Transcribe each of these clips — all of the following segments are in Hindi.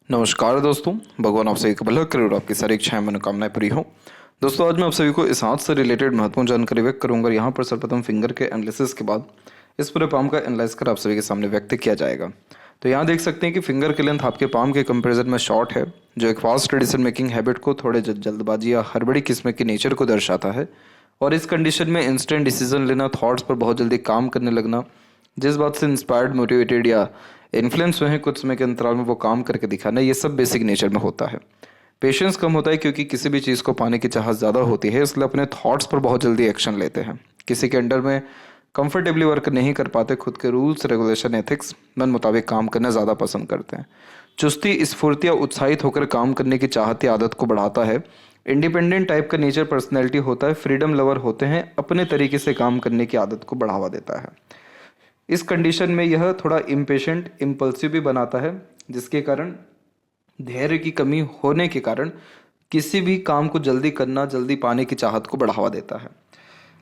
नमस्कार दोस्तों, भगवान आप सभी का भला करे और आपकी सारी इच्छाएं मनोकामनाएं पूरी हो। दोस्तों, आज मैं आप सभी को इस हाथ से रिलेटेड महत्वपूर्ण जानकारी व्यक्त करूंगा। यहाँ पर सर्वप्रथम फिंगर के एनालिसिस के बाद इस पूरे पाम का एनालाइज कर आप सभी के सामने व्यक्त किया जाएगा। तो यहाँ देख सकते हैं कि फिंगर की लेंथ आपके पाम के कंपेरिजन में शॉर्ट है, जो एक फास्ट डिसीजन मेकिंग हैबिट को, थोड़े जल्दबाजी या हड़बड़ी किस्म के नेचर को दर्शाता है। और इस कंडीशन में इंस्टेंट डिसीजन लेना, थॉट्स पर बहुत जल्दी काम करने लगना, जिस बात से इंस्पायर्ड, मोटिवेटेड या इन्फ्लुएंस हुए हैं, कुछ समय के अंतराल में वो काम करके दिखाना, ये सब बेसिक नेचर में होता है। पेशेंस कम होता है क्योंकि किसी भी चीज़ को पाने की चाहत ज़्यादा होती है, इसलिए अपने थॉट्स पर बहुत जल्दी एक्शन लेते हैं। किसी के अंडर में कंफर्टेबली वर्क नहीं कर पाते, खुद के रूल्स, रेगुलेशन, एथिक्स, मन मुताबिक काम करना ज़्यादा पसंद करते हैं। चुस्ती, स्फूर्ति या उत्साहित होकर काम करने की चाहत या आदत को बढ़ाता है। इंडिपेंडेंट टाइप का नेचर पर्सनैलिटी होता है, फ्रीडम लवर होते हैं, अपने तरीके से काम करने की आदत को बढ़ावा देता है। इस कंडीशन में यह थोड़ा इम्पेशेंट, इम्पल्सिव भी बनाता है, जिसके कारण धैर्य की कमी होने के कारण किसी भी काम को जल्दी करना, जल्दी पाने की चाहत को बढ़ावा देता है।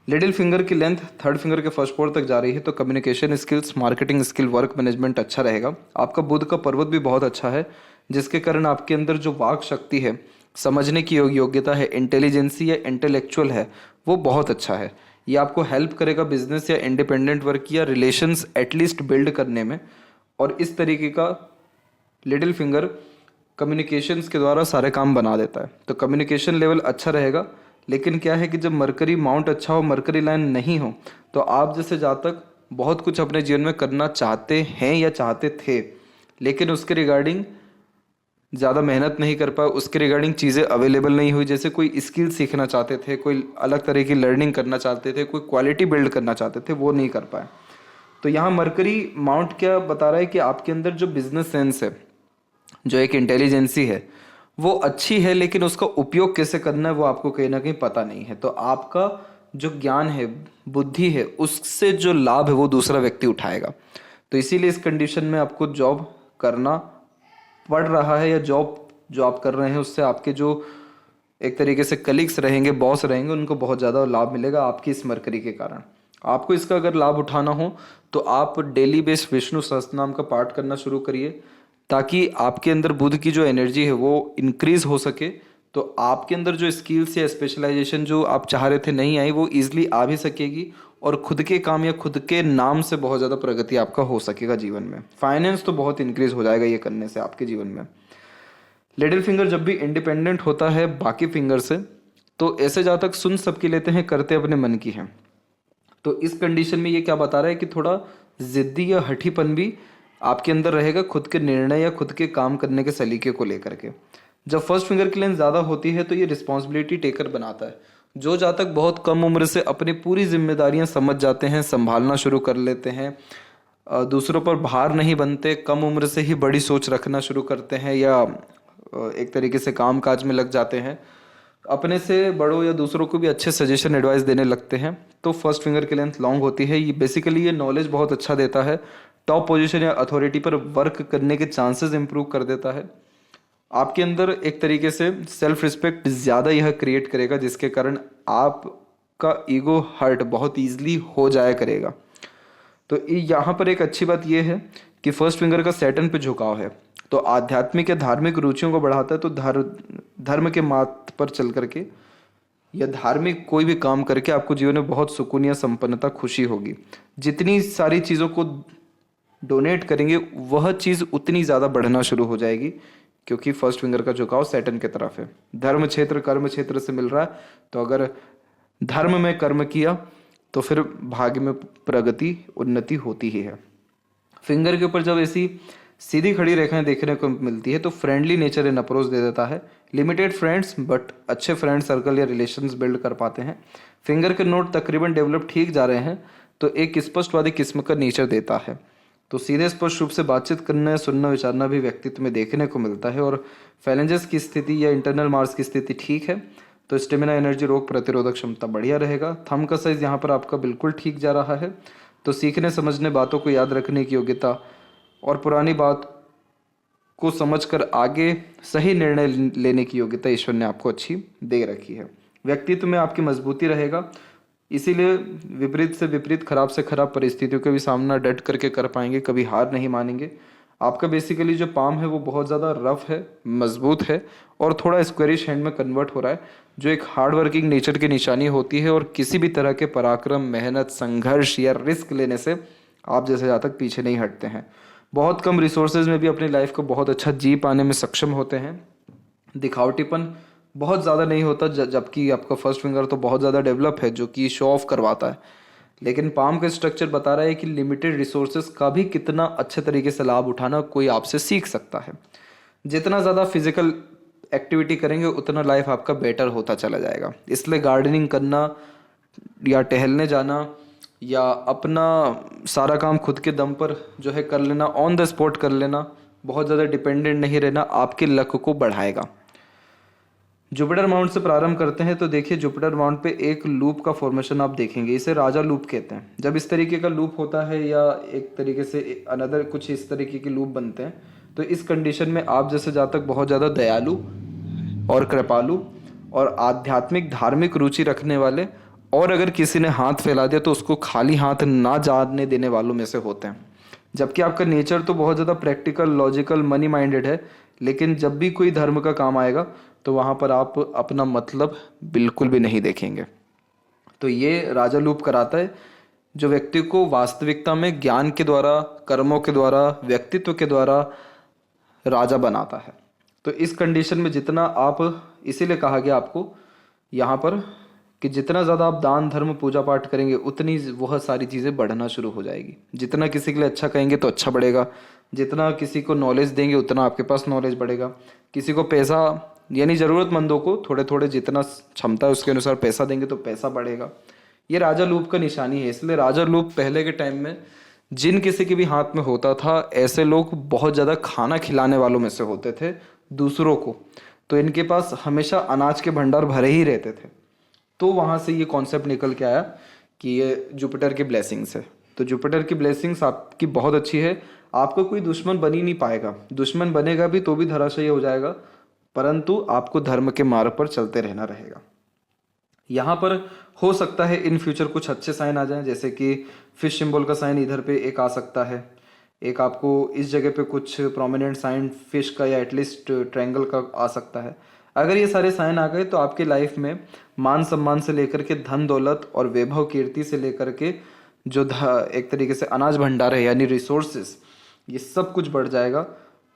लिटिल फिंगर की लेंथ थर्ड फिंगर के फर्स्ट पोर तक जा रही है, तो communication skills, marketing skill, work management अच्छा रहेगा। आपका बुध का पर्वत भी बहुत अच्छा है, जिसके कारण आपके अंदर जो वाक शक्ति है, समझने की योग्यता है, इंटेलिजेंसी या इंटेलेक्चुअल है, वो बहुत अच्छा है। ये आपको हेल्प करेगा बिजनेस या इंडिपेंडेंट वर्क या रिलेशंस एटलीस्ट बिल्ड करने में। और इस तरीके का लिटिल फिंगर कम्युनिकेशंस के द्वारा सारे काम बना देता है। तो कम्युनिकेशन लेवल अच्छा रहेगा, लेकिन क्या है कि जब मरकरी माउंट अच्छा हो, मरकरी लाइन नहीं हो, तो आप जैसे जातक बहुत कुछ अपने जीवन में करना चाहते हैं या चाहते थे, लेकिन उसके रिगार्डिंग ज़्यादा मेहनत नहीं कर पाए, उसके रिगार्डिंग चीज़ें अवेलेबल नहीं हुई। जैसे कोई स्किल सीखना चाहते थे, कोई अलग तरह की लर्निंग करना चाहते थे, कोई क्वालिटी बिल्ड करना चाहते थे, वो नहीं कर पाए। तो यहाँ मरकरी माउंट क्या बता रहा है कि आपके अंदर जो बिजनेस सेंस है, जो एक इंटेलिजेंसी है, वो अच्छी है, लेकिन उसका उपयोग कैसे करना है वो आपको कहीं ना कहीं पता नहीं है। तो आपका जो ज्ञान है, बुद्धि है, उससे जो लाभ है वो दूसरा व्यक्ति उठाएगा। तो इसीलिए इस कंडीशन में आपको जॉब करना पड़ रहा है, या जॉब जो आप कर रहे हैं उससे आपके जो एक तरीके से कलीग्स रहेंगे, बॉस रहेंगे, उनको बहुत ज़्यादा लाभ मिलेगा आपकी इस मरकरी के कारण। आपको इसका अगर लाभ उठाना हो तो आप डेली बेस विष्णु सहस्त्रनाम का पाठ करना शुरू करिए, ताकि आपके अंदर बुध की जो एनर्जी है वो इंक्रीज हो सके। तो आपके अंदर जो स्किल्स या स्पेशलाइजेशन जो आप चाह रहे थे नहीं आई, वो ईजिली आ भी सकेगी, और खुद के काम या खुद के नाम से बहुत ज़्यादा प्रगति आपका हो सकेगा जीवन में। फाइनेंस तो बहुत इंक्रीज हो जाएगा ये करने से आपके जीवन में। लिटिल फिंगर जब भी इंडिपेंडेंट होता है बाकी फिंगर से, तो ऐसे जातक सुन सबकी लेते हैं, करते अपने मन की हैं। तो इस कंडीशन में ये क्या बता रहा है कि थोड़ा जिद्दी या हठीपन भी आपके अंदर रहेगा, खुद के निर्णय या खुद के काम करने के सलीके को लेकर के। जब फर्स्ट फिंगर की लेंथ ज़्यादा होती है तो ये रिस्पॉन्सिबिलिटी टेकर बनाता है। जो जातक बहुत कम उम्र से अपनी पूरी जिम्मेदारियां समझ जाते हैं, संभालना शुरू कर लेते हैं, दूसरों पर भार नहीं बनते, कम उम्र से ही बड़ी सोच रखना शुरू करते हैं, या एक तरीके से काम काज में लग जाते हैं, अपने से बड़ों या दूसरों को भी अच्छे सजेशन एडवाइस देने लगते हैं, तो फर्स्ट फिंगर की लेंथ लॉन्ग होती है। ये बेसिकली ये नॉलेज बहुत अच्छा देता है, टॉप पोजीशन या अथॉरिटी पर वर्क करने के चांसेस इंप्रूव कर देता है। आपके अंदर एक तरीके से सेल्फ रिस्पेक्ट ज़्यादा यह क्रिएट करेगा, जिसके कारण आपका ईगो हर्ट बहुत ईजिली हो जाया करेगा। तो यहाँ पर एक अच्छी बात यह है कि फर्स्ट फिंगर का सैटर्न पे झुकाव है, तो आध्यात्मिक या धार्मिक रुचियों को बढ़ाता है। तो धर्म के मार्ग पर चल करके या धार्मिक कोई भी काम करके आपको जीवन में बहुत सुकून या संपन्नता, खुशी होगी। जितनी सारी चीज़ों को डोनेट करेंगे वह चीज़ उतनी ज़्यादा बढ़ना शुरू हो जाएगी, क्योंकि फर्स्ट फिंगर का झुकाव सैटर्न की तरफ है। धर्म क्षेत्र कर्म क्षेत्र से मिल रहा है, तो अगर धर्म में कर्म किया तो फिर भाग्य में प्रगति, उन्नति होती ही है। फिंगर के ऊपर जब ऐसी सीधी खड़ी रेखाएं देखने को मिलती है तो फ्रेंडली नेचर इन अप्रोच दे देता है। लिमिटेड फ्रेंड्स बट अच्छे फ्रेंड सर्कल या रिलेशंस बिल्ड कर पाते हैं। फिंगर के नोट तकरीबन डेवलप ठीक जा रहे हैं, तो एक स्पष्टवादी किस्म का नेचर देता है। तो सीधे स्पष्ट रूप से बातचीत करना, सुनना, विचारना भी व्यक्तित्व में देखने को मिलता है। और फैलेंजेस की स्थिति या इंटरनल मार्स की स्थिति ठीक है, तो स्टेमिना, एनर्जी, रोग प्रतिरोधक क्षमता बढ़िया रहेगा। थंब का साइज यहाँ पर आपका बिल्कुल ठीक जा रहा है, तो सीखने, समझने, बातों को याद रखने की योग्यता और पुरानी बात को समझकर आगे सही निर्णय लेने की योग्यता ईश्वर ने आपको अच्छी दे रखी है। व्यक्तित्व में आपकी मजबूती रहेगा, इसीलिए विपरीत से विपरीत, खराब से खराब परिस्थितियों का भी सामना डट करके कर पाएंगे, कभी हार नहीं मानेंगे। आपका बेसिकली जो पाम है वो बहुत ज़्यादा रफ है, मजबूत है और थोड़ा स्क्वेरिश हैंड में कन्वर्ट हो रहा है, जो एक हार्ड वर्किंग नेचर की निशानी होती है। और किसी भी तरह के पराक्रम, मेहनत, संघर्ष या रिस्क लेने से आप जैसे जातक पीछे नहीं हटते हैं। बहुत कम रिसोर्सेज में भी अपनी लाइफ को बहुत अच्छा जी पाने में सक्षम होते हैं। दिखावटीपन बहुत ज़्यादा नहीं होता, जबकि आपका फर्स्ट फिंगर तो बहुत ज़्यादा डेवलप है जो कि शो ऑफ करवाता है। लेकिन पाम का स्ट्रक्चर बता रहा है कि लिमिटेड रिसोर्सेज का भी कितना अच्छे तरीके से लाभ उठाना कोई आपसे सीख सकता है। जितना ज़्यादा फिजिकल एक्टिविटी करेंगे उतना लाइफ आपका बेटर होता चला जाएगा। इसलिए गार्डनिंग करना या टहलने जाना या अपना सारा काम खुद के दम पर जो है कर लेना, ऑन द स्पॉट कर लेना, बहुत ज़्यादा डिपेंडेंट नहीं रहना, आपके लक को बढ़ाएगा। जुपिटर माउंट से प्रारंभ करते हैं तो देखिए जुपिटर माउंट पे एक लूप का फॉर्मेशन आप देखेंगे, इसे राजा लूप कहते हैं। जब इस तरीके का लूप होता है या एक तरीके से अनदर कुछ इस तरीके के लूप बनते हैं तो इस कंडीशन में आप जैसे जातक बहुत ज़्यादा दयालु और कृपालु और आध्यात्मिक धार्मिक रुचि रखने वाले, और अगर किसी ने हाथ फैला दिया तो उसको खाली हाथ ना जाने देने वालों में से होते हैं। जबकि आपका नेचर तो बहुत ज़्यादा प्रैक्टिकल, लॉजिकल, मनी माइंडेड है, लेकिन जब भी कोई धर्म का काम आएगा तो वहाँ पर आप अपना मतलब बिल्कुल भी नहीं देखेंगे। तो ये राजा लूप कराता है जो व्यक्ति को वास्तविकता में ज्ञान के द्वारा, कर्मों के द्वारा, व्यक्तित्व के द्वारा राजा बनाता है। तो इस कंडीशन में जितना आप, इसीलिए कहा गया आपको यहाँ पर कि जितना ज़्यादा आप दान, धर्म, पूजा पाठ करेंगे उतनी वह सारी चीज़ें बढ़ना शुरू हो जाएगी। जितना किसी के लिए अच्छा कहेंगे तो अच्छा बढ़ेगा, जितना किसी को नॉलेज देंगे उतना आपके पास नॉलेज बढ़ेगा। किसी को पैसा, यानी ज़रूरतमंदों को थोड़े थोड़े जितना क्षमता है उसके अनुसार पैसा देंगे तो पैसा बढ़ेगा। ये राजा लूप का निशानी है। इसलिए राजा लूप पहले के टाइम में जिन किसी के भी हाथ में होता था, ऐसे लोग बहुत ज़्यादा खाना खिलाने वालों में से होते थे दूसरों को, तो इनके पास हमेशा अनाज के भंडार भरे ही रहते थे। तो वहाँ से ये कॉन्सेप्ट निकल के आया कि ये जुपिटर की ब्लेसिंग्स है। तो जुपिटर की ब्लेसिंग्स आपकी बहुत अच्छी है, आपको कोई दुश्मन बन ही नहीं पाएगा। दुश्मन बनेगा भी तो भी धराशायी हो जाएगा, परंतु आपको धर्म के मार्ग पर चलते रहना रहेगा। यहाँ पर हो सकता है इन फ्यूचर कुछ अच्छे साइन आ जाएं, जैसे कि फिश सिंबल का साइन इधर पे एक आ सकता है, एक आपको इस जगह पे कुछ प्रोमिनेंट साइन फिश का या एटलीस्ट ट्रायंगल का आ सकता है। अगर ये सारे साइन आ गए तो आपकी लाइफ में मान सम्मान से लेकर के धन दौलत और वैभव कीर्ति से लेकर के जो एक तरीके से अनाज भंडार है यानी रिसोर्सेस, ये सब कुछ बढ़ जाएगा।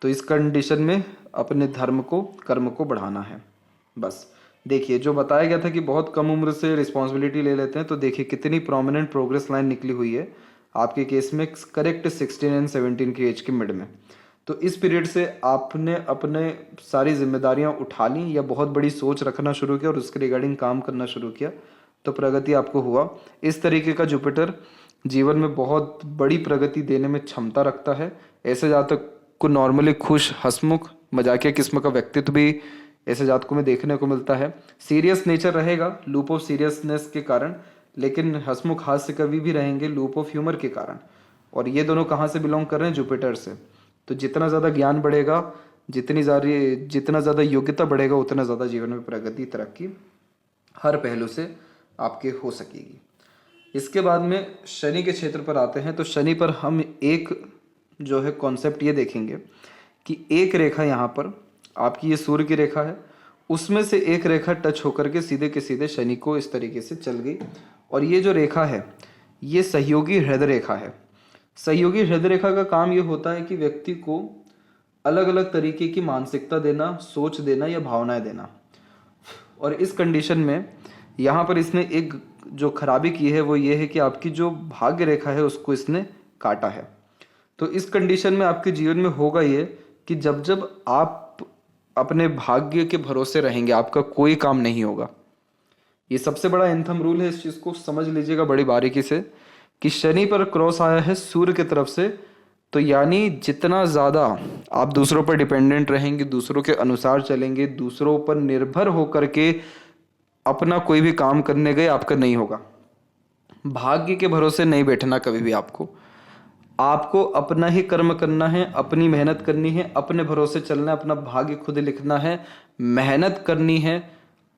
तो इस कंडीशन में अपने धर्म को, कर्म को बढ़ाना है। बस देखिए जो बताया गया था कि बहुत कम उम्र से रिस्पॉन्सिबिलिटी ले लेते हैं, तो देखिए कितनी प्रोमिनेंट प्रोग्रेस लाइन निकली हुई है आपके केस में, करेक्ट 16 एंड 17 की एज के मिड में। तो इस पीरियड से आपने अपने सारी जिम्मेदारियां उठा ली या बहुत बड़ी सोच रखना शुरू किया और उसके रिगार्डिंग काम करना शुरू किया, तो प्रगति आपको हुआ। इस तरीके का जुपिटर जीवन में बहुत बड़ी प्रगति देने में क्षमता रखता है। ऐसे जातक को नॉर्मली खुश, हंसमुख, मजाकिया किस्म का व्यक्तित्व भी ऐसे जातकों में देखने को मिलता है। सीरियस नेचर रहेगा लूप ऑफ सीरियसनेस के कारण, लेकिन हंसमुख हास्य कवि भी रहेंगे लूप ऑफ ह्यूमर के कारण। और ये दोनों कहाँ से बिलोंग कर रहे हैं? जुपिटर से। तो जितना ज़्यादा ज्ञान बढ़ेगा, जितना ज़्यादा योग्यता बढ़ेगा, उतना ज़्यादा जीवन में प्रगति, तरक्की हर पहलू से आपके हो सकेगी। इसके बाद में शनि के क्षेत्र पर आते हैं। तो शनि पर हम एक जो है कॉन्सेप्ट ये देखेंगे कि एक रेखा यहाँ पर आपकी ये सूर्य की रेखा है, उसमें से एक रेखा टच होकर के सीधे के सीधे शनि को इस तरीके से चल गई। और ये जो रेखा है ये सहयोगी हृदय रेखा है। सहयोगी हृदय रेखा का काम ये होता है कि व्यक्ति को अलग अलग तरीके की मानसिकता देना, सोच देना या भावनाएं देना। और इस कंडीशन में यहाँ पर इसने एक जो खराबी की है वो ये है कि आपकी जो भाग्य रेखा है उसको इसने काटा है। तो इस कंडीशन में आपके जीवन में होगा ये कि जब जब आप अपने भाग्य के भरोसे रहेंगे आपका कोई काम नहीं होगा। ये सबसे बड़ा एंथम रूल है, इस चीज़ को समझ लीजिएगा बड़ी बारीकी से कि शनि पर क्रॉस आया है सूर्य की तरफ से, तो यानी जितना ज़्यादा आप दूसरों पर डिपेंडेंट रहेंगे, दूसरों के अनुसार चलेंगे, दूसरों पर निर्भर होकर के अपना कोई भी काम करने गए आपका नहीं होगा। भाग्य के भरोसे नहीं बैठना कभी भी। आपको अपना ही कर्म करना है, अपनी मेहनत करनी है, अपने भरोसे चलना है, अपना भाग्य खुद लिखना है, मेहनत करनी है,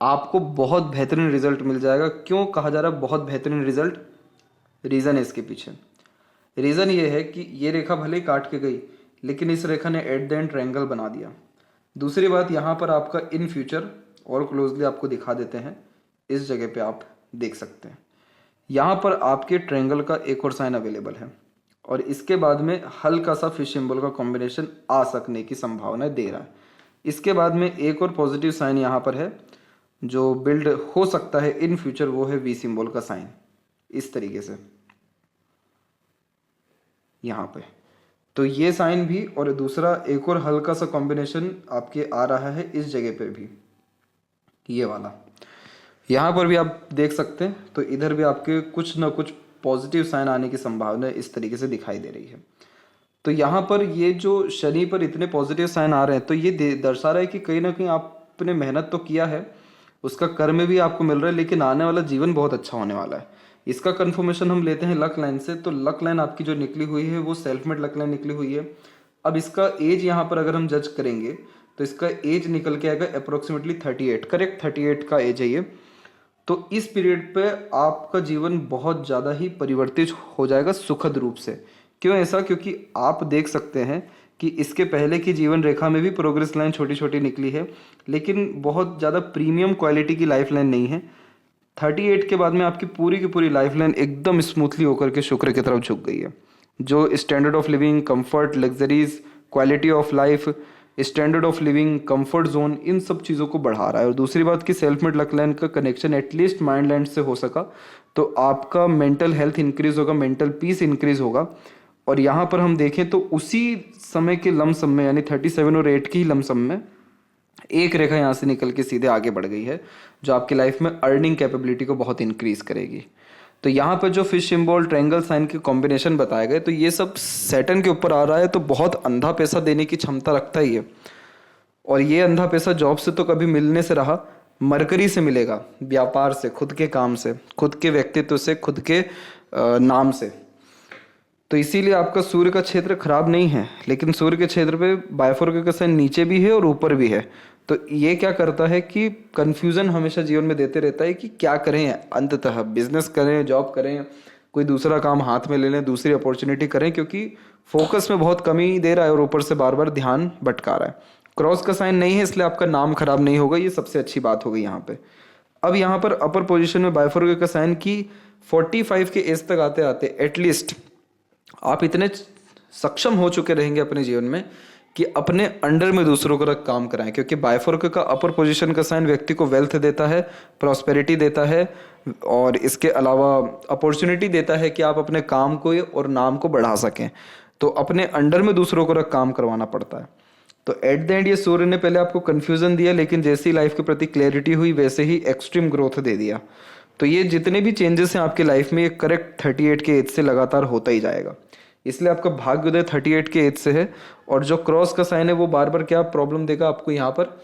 आपको बहुत बेहतरीन रिजल्ट मिल जाएगा। क्यों कहा जा रहा है बहुत बेहतरीन रिजल्ट? रीज़न है इसके पीछे। रीज़न ये है कि ये रेखा भले ही काट के गई, लेकिन इस रेखा ने एट द एंड ट्रायंगल बना दिया। दूसरी बात, यहाँ पर आपका इन फ्यूचर और क्लोजली आपको दिखा देते हैं, इस जगह पे आप देख सकते हैं यहाँ पर आपके ट्रायंगल का एक और साइन अवेलेबल है और इसके बाद में हल्का सा फिश सिंबल का कॉम्बिनेशन आ सकने की संभावना दे रहा है। इसके बाद में एक और पॉजिटिव साइन यहाँ पर है जो बिल्ड हो सकता है इन फ्यूचर, वो है वी सिंबल का साइन, इस तरीके से यहाँ पे। तो ये साइन भी और दूसरा एक और हल्का सा कॉम्बिनेशन आपके आ रहा है इस जगह पे भी, ये वाला यहाँ पर भी आप देख सकते हैं। तो इधर भी आपके कुछ ना कुछ पॉजिटिव साइन आने की संभावना इस तरीके से दिखाई दे रही है। तो यहाँ पर ये जो शनि पर इतने पॉजिटिव साइन आ रहे हैं, तो ये दर्शा रहा है कि कहीं ना कहीं आपने मेहनत तो किया है, उसका कर्म भी आपको मिल रहा है, लेकिन आने वाला जीवन बहुत अच्छा होने वाला है। इसका कंफर्मेशन हम लेते हैं लक लाइन से। तो लक लाइन आपकी जो निकली हुई है वो सेल्फ मेड लक लाइन निकली हुई है। अब इसका एज यहाँ पर अगर हम जज करेंगे तो इसका एज निकल के आएगा अप्रोक्सीमेटली 38, करेक्ट 38 का एज है ये। तो इस पीरियड पे आपका जीवन बहुत ज़्यादा ही परिवर्तित हो जाएगा सुखद रूप से। क्यों ऐसा? क्योंकि आप देख सकते हैं कि इसके पहले की जीवन रेखा में भी प्रोग्रेस लाइन छोटी छोटी निकली है, लेकिन बहुत ज़्यादा प्रीमियम क्वालिटी की लाइफ लाइन नहीं है। 38 के बाद में आपकी पूरी की पूरी लाइफ लाइन एकदम स्मूथली होकर के शुक्र की तरफ झुक गई है, जो standard of living, comfort, luxuries, quality of life, standard of living, comfort zone, इन सब चीज़ों को बढ़ा रहा है। और दूसरी बात कि सेल्फ मेड लक लाइन का कनेक्शन एटलीस्ट माइंड लैंड से हो सका तो आपका मेंटल हेल्थ इंक्रीज होगा, मेंटल पीस इंक्रीज होगा। और यहाँ पर हम देखें तो उसी समय के लमसम में, यानी 37 और 8 की ही लमसम में एक रेखा यहाँ से निकल के सीधे आगे बढ़ गई है, जो आपकी लाइफ में अर्निंग कैपेबिलिटी को बहुत इंक्रीज करेगी। तो यहाँ पर जो फिश सिंबल, ट्रायंगल साइन के कॉम्बिनेशन बताए गए, तो ये सब सैटर्न के ऊपर आ रहा है, तो बहुत अंधा पैसा देने की क्षमता रखता ही है। और ये अंधा पैसा जॉब से तो कभी मिलने से रहा, मरकरी से मिलेगा, व्यापार से, खुद के काम से, खुद के व्यक्तित्व से, खुद के नाम से। तो इसीलिए आपका सूर्य का क्षेत्र खराब नहीं है, लेकिन सूर्य के क्षेत्र पे बायफोर्क का साइन नीचे भी है और ऊपर भी है। तो ये क्या करता है कि कंफ्यूजन हमेशा जीवन में देते रहता है कि क्या करें, अंततः बिजनेस करें, जॉब करें, कोई दूसरा काम हाथ में ले लें, दूसरी अपॉर्चुनिटी करें, क्योंकि फोकस में बहुत कमी दे रहा है और ऊपर से बार बार ध्यान भटका रहा है। क्रॉस का साइन नहीं है, इसलिए आपका नाम खराब नहीं होगा, ये सबसे अच्छी बात होगी यहाँ पे। अब यहाँ पर अपर पोजिशन में बायफोर्क का साइन की 45 के एज तक आते आते एटलीस्ट आप इतने सक्षम हो चुके रहेंगे अपने जीवन में कि अपने अंडर में दूसरों का काम कराएं, क्योंकि बायफोर्क का अपर पोजीशन का साइन व्यक्ति को वेल्थ देता है, प्रॉस्पेरिटी देता है और इसके अलावा अपॉर्चुनिटी देता है कि आप अपने काम को और नाम को बढ़ा सकें। तो अपने अंडर में दूसरों को काम करवाना पड़ता है। तो एट द एंड ये सूर्य ने पहले आपको कंफ्यूजन दिया, लेकिन जैसी लाइफ के प्रति क्लैरिटी हुई वैसे ही एक्सट्रीम ग्रोथ दे दिया। तो ये जितने भी चेंजेस हैं आपकी लाइफ में, ये करेक्ट 38 के एज से लगातार होता ही जाएगा। इसलिए आपका भाग्योदय 38 के एज से है। और जो क्रॉस का साइन है वो बार बार क्या प्रॉब्लम देगा आपको यहाँ पर,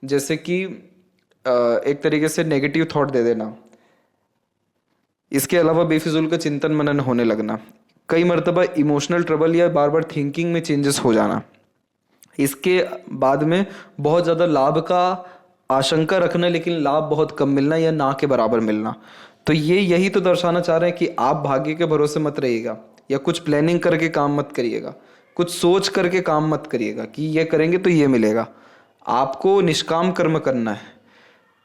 जैसे कि एक तरीके से नेगेटिव थॉट दे देना, इसके अलावा बेफिजूल का चिंतन मनन होने लगना, कई मरतबा इमोशनल ट्रबल या बार बार थिंकिंग में चेंजेस हो जाना, इसके बाद में बहुत ज़्यादा लाभ का आशंका रखना लेकिन लाभ बहुत कम मिलना या ना के बराबर मिलना। तो ये यही तो दर्शाना चाह रहे हैं कि आप भाग्य के भरोसे मत रहिएगा, या कुछ प्लानिंग करके काम मत करिएगा, कुछ सोच करके काम मत करिएगा कि ये करेंगे तो ये मिलेगा। आपको निष्काम कर्म करना है।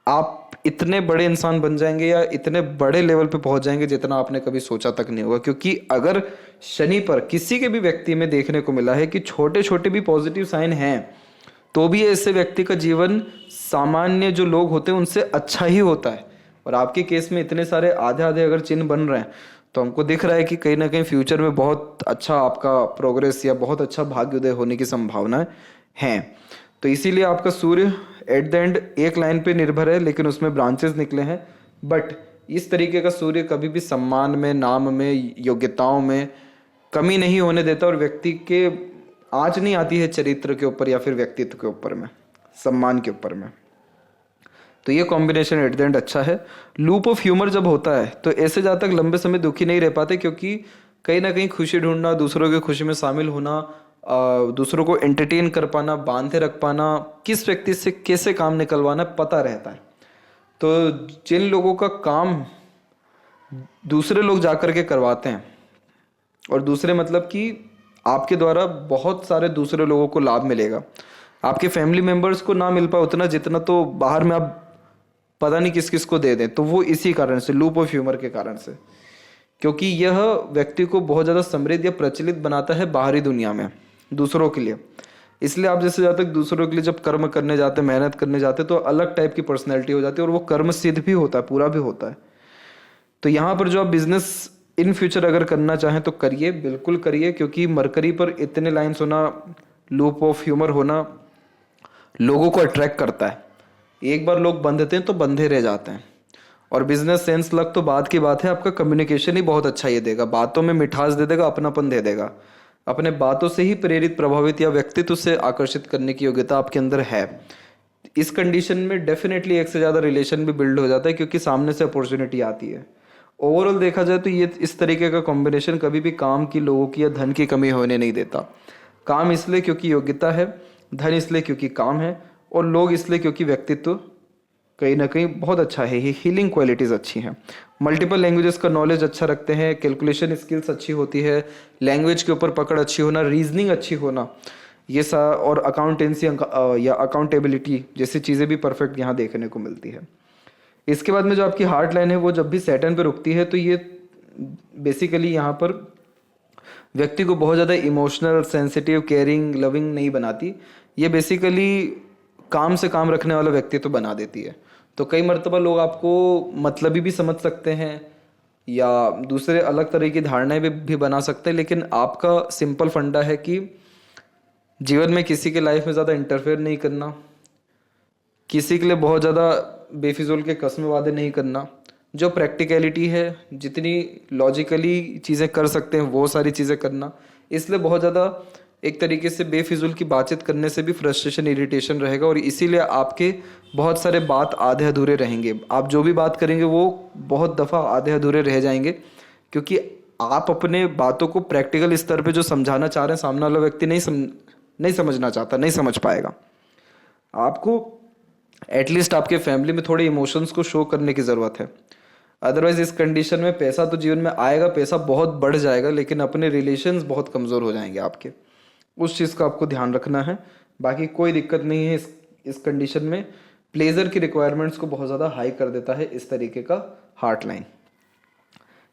आप इतने बड़े इंसान बन जाएंगे या इतने बड़े लेवल पे पहुंच जाएंगे जितना आपने कभी सोचा तक नहीं होगा। क्योंकि अगर शनि पर किसी के भी व्यक्ति में देखने को मिला है कि छोटे छोटे भी पॉजिटिव साइन हैं, तो भी ऐसे व्यक्ति का जीवन सामान्य जो लोग होते हैं उनसे अच्छा ही होता है। और आपके केस में इतने सारे आधे आधे अगर चिन्ह बन रहे हैं, तो हमको दिख रहा है कि कहीं ना कहीं फ्यूचर में बहुत अच्छा आपका प्रोग्रेस या बहुत अच्छा भाग्योदय होने की संभावनाएं हैं। तो इसीलिए आपका सूर्य एट द एंड एक लाइन पे निर्भर है, लेकिन उसमें ब्रांचेस निकले हैं। बट इस तरीके का सूर्य कभी भी सम्मान में, नाम में, योग्यताओं में कमी नहीं होने देता और व्यक्ति के आँच नहीं आती है चरित्र के ऊपर या फिर व्यक्तित्व के ऊपर में, सम्मान के ऊपर में। तो ये कॉम्बिनेशन एट द एंड अच्छा है। लूप ऑफ ह्यूमर जब होता है तो ऐसे ज़्यादा तक लंबे समय दुखी नहीं रह पाते, क्योंकि कहीं ना कहीं खुशी ढूंढना, दूसरों की खुशी में शामिल होना, दूसरों को एंटरटेन कर पाना, बांधे रख पाना, किस व्यक्ति से कैसे काम निकलवाना पता रहता है। तो जिन लोगों का काम दूसरे लोग जाकर के करवाते हैं, और दूसरे मतलब कि आपके द्वारा बहुत सारे दूसरे लोगों को लाभ मिलेगा। आपके फैमिली मेंबर्स को ना मिल पाए उतना जितना तो बाहर में आप पता नहीं किस किस को दे दें, तो वो इसी कारण से, लूप ऑफ ह्यूमर के कारण से, क्योंकि यह व्यक्ति को बहुत ज़्यादा समृद्ध या प्रचलित बनाता है बाहरी दुनिया में दूसरों के लिए। इसलिए आप जैसे जब तक दूसरों के लिए जब कर्म करने जाते, मेहनत करने जाते, तो अलग टाइप की पर्सनैलिटी हो जाती है और वो कर्म सिद्ध भी होता है, पूरा भी होता है। तो यहाँ पर जो आप बिजनेस इन फ्यूचर अगर करना चाहें तो करिए, बिल्कुल करिए, क्योंकि मरकरी पर इतने लाइन्स होना, लूप ऑफ ह्यूमर होना लोगों को अट्रैक्ट करता है। एक बार लोग बंधते हैं तो बंधे रह जाते हैं। और बिजनेस सेंस लक तो बात की बात है, आपका कम्युनिकेशन ही बहुत अच्छा ये देगा, बातों में मिठास दे देगा, अपनापन दे देगा। अपने बातों से ही प्रेरित, प्रभावित या व्यक्तित्व से आकर्षित करने की योग्यता आपके अंदर है। इस कंडीशन में डेफिनेटली एक से ज़्यादा रिलेशन भी बिल्ड हो जाता है, क्योंकि सामने से अपॉर्चुनिटी आती है। ओवरऑल देखा जाए तो ये इस तरीके का कॉम्बिनेशन कभी भी काम की, लोगों की या धन की कमी होने नहीं देता। काम इसलिए क्योंकि योग्यता है, धन इसलिए क्योंकि काम है, और लोग इसलिए क्योंकि व्यक्तित्व कहीं ना कहीं बहुत अच्छा है। ये हीलिंग क्वालिटीज़ अच्छी हैं। मल्टीपल लैंग्वेजेस का नॉलेज अच्छा रखते हैं, कैलकुलेशन स्किल्स अच्छी होती है, लैंग्वेज के ऊपर पकड़ अच्छी होना, रीजनिंग अच्छी होना, ये और अकाउंटेंसी या अकाउंटेबिलिटी जैसी चीज़ें भी परफेक्ट यहाँ देखने को मिलती है। इसके बाद में जो आपकी हार्ट लाइन है वो जब भी सैटर्न पे रुकती है तो ये बेसिकली यहाँ पर व्यक्ति को बहुत ज़्यादा इमोशनल, सेंसिटिव, केयरिंग, लविंग नहीं बनाती। ये बेसिकली काम से काम रखने वाला व्यक्ति तो बना देती है। तो कई मर्तबा लोग आपको मतलबी भी समझ सकते हैं या दूसरे अलग तरह की धारणाएं भी बना सकते हैं, लेकिन आपका सिंपल फंडा है कि जीवन में किसी के लाइफ में ज़्यादा इंटरफेयर नहीं करना, किसी के लिए बहुत ज़्यादा बेफिजूल के कसम वादे नहीं करना, जो प्रैक्टिकलिटी है, जितनी लॉजिकली चीज़ें कर सकते हैं वो सारी चीज़ें करना। इसलिए बहुत ज़्यादा एक तरीके से बेफिजूल की बातचीत करने से भी फ्रस्ट्रेशन, इरिटेशन रहेगा, और इसीलिए आपके बहुत सारे बात आधे अधूरे रहेंगे। आप जो भी बात करेंगे वो बहुत दफ़ा आधे अधूरे रह जाएंगे, क्योंकि आप अपने बातों को प्रैक्टिकल स्तर पे जो समझाना चाह रहे हैं, सामने वाला व्यक्ति नहीं समझना चाहता, नहीं समझ पाएगा। आपको एटलीस्ट आपके फैमिली में थोड़े इमोशंस को शो करने की ज़रूरत है। अदरवाइज इस कंडीशन में पैसा तो जीवन में आएगा, पैसा बहुत बढ़ जाएगा, लेकिन अपने रिलेशंस बहुत कमज़ोर हो जाएंगे आपके। उस चीज़ का आपको ध्यान रखना है। बाकी कोई दिक्कत नहीं है। इस कंडीशन में प्लेजर की रिक्वायरमेंट्स को बहुत ज़्यादा हाई कर देता है इस तरीके का हार्ट लाइन।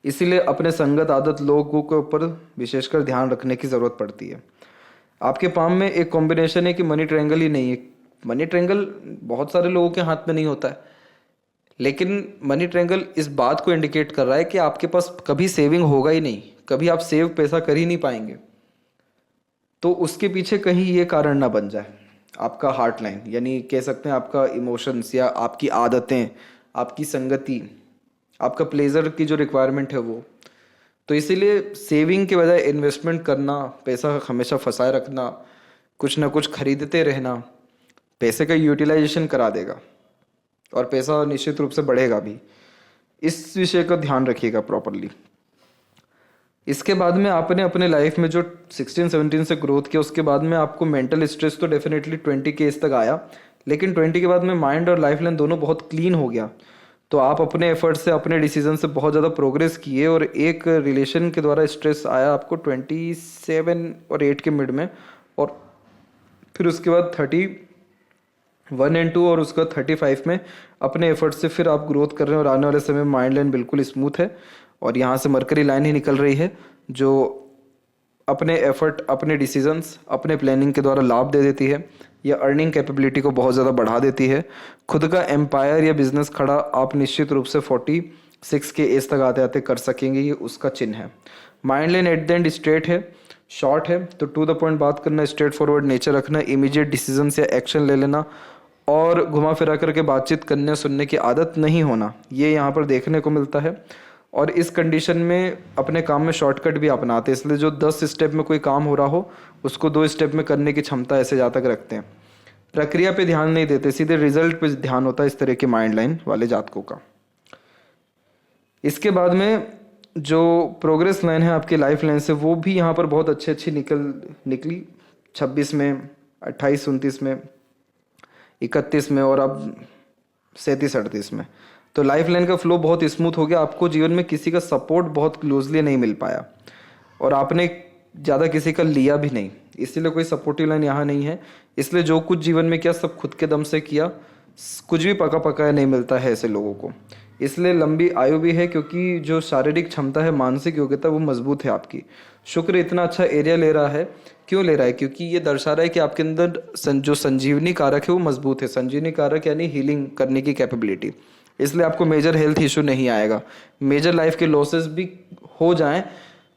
इसीलिए अपने संगत, आदत, लोगों के ऊपर विशेषकर ध्यान रखने की ज़रूरत पड़ती है। आपके पाम में एक कॉम्बिनेशन है कि मनी ट्रायंगल ही नहीं है। मनी ट्रायंगल बहुत सारे लोगों के हाथ में नहीं होता है, लेकिन मनी ट्रायंगल इस बात को इंडिकेट कर रहा है कि आपके पास कभी सेविंग होगा ही नहीं, कभी आप सेव पैसा कर ही नहीं पाएंगे। तो उसके पीछे कहीं ये कारण ना बन जाए आपका हार्ट लाइन, यानी कह सकते हैं आपका इमोशंस या आपकी आदतें, आपकी संगति, आपका प्लेजर की जो रिक्वायरमेंट है वो। तो इसीलिए सेविंग के बजाय इन्वेस्टमेंट करना, पैसा हमेशा फंसाए रखना, कुछ ना कुछ खरीदते रहना, पैसे का यूटिलाइजेशन करा देगा और पैसा निश्चित रूप से बढ़ेगा भी। इस विषय का ध्यान रखिएगा प्रॉपरली। इसके बाद में आपने अपने लाइफ में जो 16-17 से ग्रोथ किया, उसके बाद में आपको मेंटल स्ट्रेस तो डेफिनेटली 20 के एज तक आया, लेकिन 20 के बाद में माइंड और लाइफ लाइन दोनों बहुत क्लीन हो गया। तो आप अपने एफर्ट से, अपने डिसीजन से बहुत ज़्यादा प्रोग्रेस किए, और एक रिलेशन के द्वारा स्ट्रेस आया आपको 27 और 8 के मिड में, और फिर उसके बाद 31 और 2 और उसका 35 में अपने एफर्ट से फिर आप ग्रोथ कर रहे हैं, और आने वाले समय में माइंड लाइन बिल्कुल स्मूथ है, और यहाँ से मरकरी लाइन ही निकल रही है जो अपने एफर्ट, अपने डिसीजंस, अपने प्लानिंग के द्वारा लाभ दे देती है, या अर्निंग कैपेबिलिटी को बहुत ज़्यादा बढ़ा देती है। खुद का एम्पायर या बिजनेस खड़ा आप निश्चित रूप से 46 के एज तक आते आते कर सकेंगे, ये उसका चिन्ह है। Mind line at the end straight है, शॉर्ट है, तो टू द पॉइंट बात करना, स्ट्रेट फॉरवर्ड नेचर रखना, इमीडिएट डिसीजंस या एक्शन ले लेना, और घुमा फिरा करके बातचीत करने सुनने की आदत नहीं होना, ये यहाँ पर देखने को मिलता है। और इस कंडीशन में अपने काम में शॉर्टकट भी अपनाते हैं, इसलिए जो 10 स्टेप में कोई काम हो रहा हो उसको 2 स्टेप में करने की क्षमता ऐसे ज़्यादा तक रखते हैं। प्रक्रिया पे ध्यान नहीं देते, सीधे रिजल्ट पे ध्यान होता है इस तरह के माइंड लाइन वाले जातकों का। इसके बाद में जो प्रोग्रेस लाइन है आपकी लाइफ लाइन से, वो भी यहाँ पर बहुत अच्छी निकली 26 में, 28, 29 में, 31 में, और अब 37, 38 में। तो लाइफ लाइन का फ्लो बहुत स्मूथ हो गया। आपको जीवन में किसी का सपोर्ट बहुत क्लोजली नहीं मिल पाया, और आपने ज़्यादा किसी का लिया भी नहीं, इसीलिए कोई सपोर्टिव लाइन यहाँ नहीं है। इसलिए जो कुछ जीवन में किया सब खुद के दम से किया, कुछ भी पका पकाया नहीं मिलता है ऐसे लोगों को। इसलिए लंबी आयु भी है, क्योंकि जो शारीरिक क्षमता है, मानसिक योग्यता वो मजबूत है आपकी। शुक्र इतना अच्छा एरिया ले रहा है, क्यों ले रहा है? क्योंकि ये दर्शा रहा है कि आपके अंदर जो संजीवनी कारक है वो मजबूत है। संजीवनी कारक यानी हीलिंग करने की कैपेबिलिटी। इसलिए आपको मेजर हेल्थ इशू नहीं आएगा। मेजर लाइफ के लॉसेस भी हो जाएं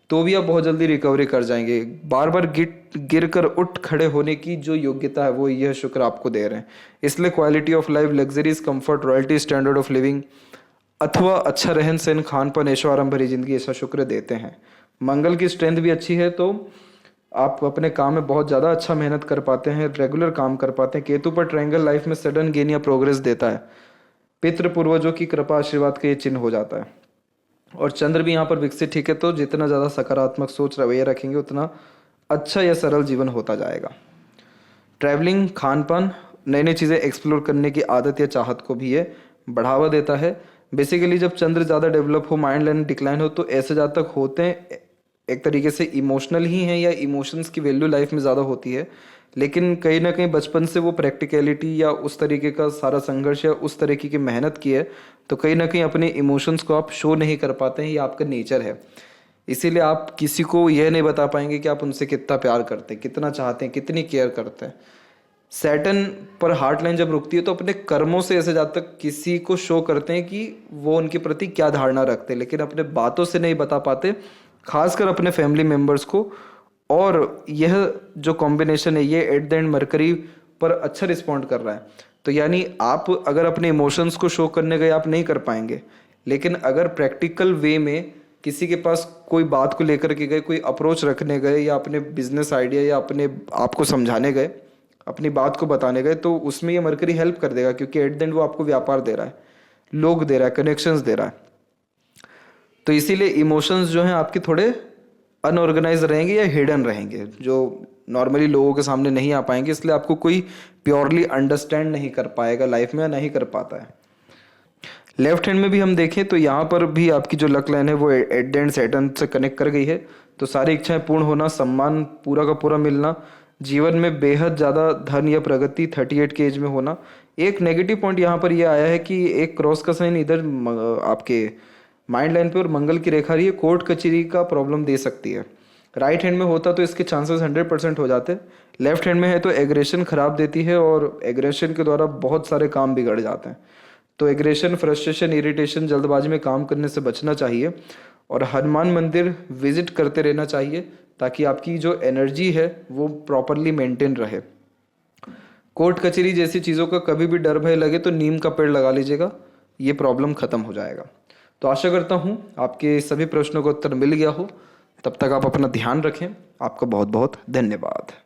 तो भी आप बहुत जल्दी रिकवरी कर जाएंगे। बार बार गिर कर उठ खड़े होने की जो योग्यता है वो यह शुक्र आपको दे रहे हैं। इसलिए quality of life, luxuries, comfort, royalty, standard of living अथवा अच्छा रहन सहन, खान पान, ऐशो आराम भरी जिंदगी, ऐसा शुक्र देते हैं। मंगल की स्ट्रेंथ भी अच्छी है, तो आप अपने काम में बहुत ज़्यादा अच्छा मेहनत कर पाते हैं, रेगुलर काम कर पाते हैं। केतु पर ट्रायंगल लाइफ में सडन गेन या प्रोग्रेस देता है। पितृ पूर्वजों की कृपा आशीर्वाद का ये चिन्ह हो जाता है। और चंद्र भी यहाँ पर विकसित ठीक है, तो जितना ज़्यादा सकारात्मक सोच रवैया रखेंगे उतना अच्छा या सरल जीवन होता जाएगा। ट्रैवलिंग, खान पान, नई नई चीज़ें एक्सप्लोर करने की आदत या चाहत को भी ये बढ़ावा देता है। बेसिकली जब चंद्र ज़्यादा डेवलप हो, माइंड लाइन डिक्लाइन हो, तो ऐसे जातक होते हैं एक तरीके से इमोशनल ही हैं, या इमोशंस की वैल्यू लाइफ में ज़्यादा होती है। लेकिन कहीं ना कहीं बचपन से वो प्रैक्टिकलिटी या उस तरीके का सारा संघर्ष या उस तरीके की मेहनत की है, तो कहीं ना कहीं अपने इमोशंस को आप शो नहीं कर पाते हैं। ये आपका नेचर है। इसीलिए आप किसी को यह नहीं बता पाएंगे कि आप उनसे कितना प्यार करते हैं, कितना चाहते हैं, कितनी केयर करते हैं। सैटर्न पर हार्ट लाइन जब रुकती है तो अपने कर्मों से ऐसे जब तक किसी को शो करते हैं कि वो उनके प्रति क्या धारणा रखते हैं, लेकिन अपने बातों से नहीं बता पाते, खासकर अपने फैमिली मेम्बर्स को। और यह जो कॉम्बिनेशन है ये एट द एंड मरकरी पर अच्छा रिस्पॉन्ड कर रहा है। तो यानी आप अगर अपने इमोशंस को शो करने गए आप नहीं कर पाएंगे, लेकिन अगर प्रैक्टिकल वे में किसी के पास कोई बात को लेकर के गए, कोई अप्रोच रखने गए, या अपने बिजनेस आइडिया या अपने आप को समझाने गए, अपनी बात को बताने गए, तो उसमें ये मरकरी हेल्प कर देगा। क्योंकि एट द एंड वो आपको व्यापार दे रहा है, लोग दे रहा है, कनेक्शंस दे रहा है। तो इसीलिए इमोशंस जो हैं आपके थोड़े अनऑर्गेनाइज रहेंगे या हिडन रहेंगे, जो नॉर्मली लोगों के सामने नहीं आ पाएंगे। इसलिए आपको कोई प्योरली अंडरस्टैंड नहीं कर पाएगा लाइफ में, या नहीं कर पाता है। लेफ्ट हैंड में भी हम देखें तो यहाँ पर भी आपकी जो लक लाइन है वो एट द एंड सैटर्न से कनेक्ट कर गई है। तो सारी इच्छाएं पूर्ण होना, सम्मान पूरा का पूरा मिलना, जीवन में बेहद ज़्यादा धन या प्रगति 38 के एज में होना। एक नेगेटिव पॉइंट यहाँ पर यह आया है कि एक क्रॉस का साइन इधर आपके माइंड लाइन पे और मंगल की रेखा रही है, कोर्ट कचहरी का प्रॉब्लम दे सकती है। राइट हैंड में होता तो इसके चांसेस 100% हो जाते। लेफ्ट हैंड में है तो एग्रेशन खराब देती है, और एग्रेशन के द्वारा बहुत सारे काम बिगड़ जाते हैं। तो एग्रेशन, फ्रस्ट्रेशन, इरिटेशन, जल्दबाजी में काम करने से बचना चाहिए, और हनुमान मंदिर विजिट करते रहना चाहिए, ताकि आपकी जो एनर्जी है वो प्रॉपरली मेंटेन रहे। कोर्ट कचहरी जैसी चीज़ों का कभी भी डर भय लगे तो नीम का पेड़ लगा लीजिएगा, ये प्रॉब्लम खत्म हो जाएगा। तो आशा करता हूँ आपके सभी प्रश्नों का उत्तर मिल गया हो। तब तक आप अपना ध्यान रखें। आपका बहुत बहुत धन्यवाद।